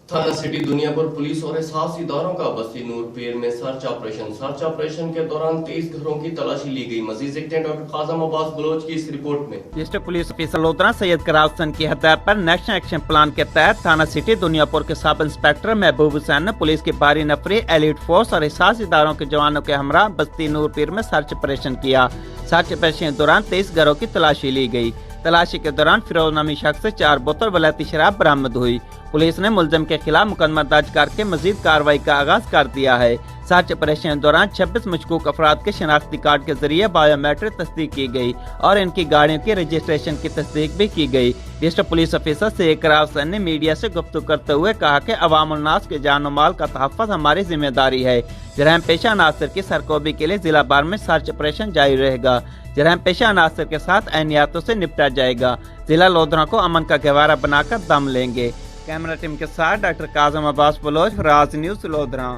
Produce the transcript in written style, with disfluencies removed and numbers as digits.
थाना city Duniyapur police और एहसास इदारों का बस्ती नूरपीर में सर्च ऑपरेशन के दौरान 23 घरों की तलाशी ली गई। मजीद देखते हैं डॉक्टर काजम अब्बास बलोच की इस रिपोर्ट में। वरिष्ठ पुलिस ऑफिसर लोधरा सैयद करार हुसैन की हत्या पर नेशनल एक्शन प्लान के तहत थाना सिटी दुनियापुर के सब इंस्पेक्टर महबूब हुसैन ने पुलिस की भारी नफरी, एलिट फोर्स और एहसास इदारों के जवानों के हमरा बस्ती नूरपीर में सर्च ऑपरेशन किया। सर्च ऑपरेशन के दौरान 23 घरों की तलाशी ली गई। तलाशी के दौरान फिरोज नामी शख्स से 4 बोतल वलायती शराब बरामद हुई। पुलिस ने मुलजिम के खिलाफ मुकदमा दर्ज करके मजीद कार्रवाई का आगाज कर दिया है। सर्च ऑपरेशन के दौरान 26 मशकूक अफराद के शनाख्ती कार्ड के जरिए बायोमेट्रिक तस्दीक की गई और इनकी गाड़ियों की रजिस्ट्रेशन की तस्दीक भी की गई। वरिष्ठ पुलिस ऑफिसर सैयद करार हुसैन ने मीडिया से गुफ्तगू करते हुए कहा कि अवामुल नास के जान और माल का तहफ़्फ़ुज़ हमारी जिम्मेदारी है। जराइम पेशा अनासर की सरकोबी के लिए जिला भर में सर्च ऑपरेशन जारी रहेगा। जराइम पेशा अनासर के साथ एहतियातों से निपटा जाएगा। जिला लोधरा को अमन का गहवारा बनाकर दम लेंगे। कैमरा टीम के साथ डॉक्टर काजम अब्बास बलोच, राज न्यूज़ लोधरा।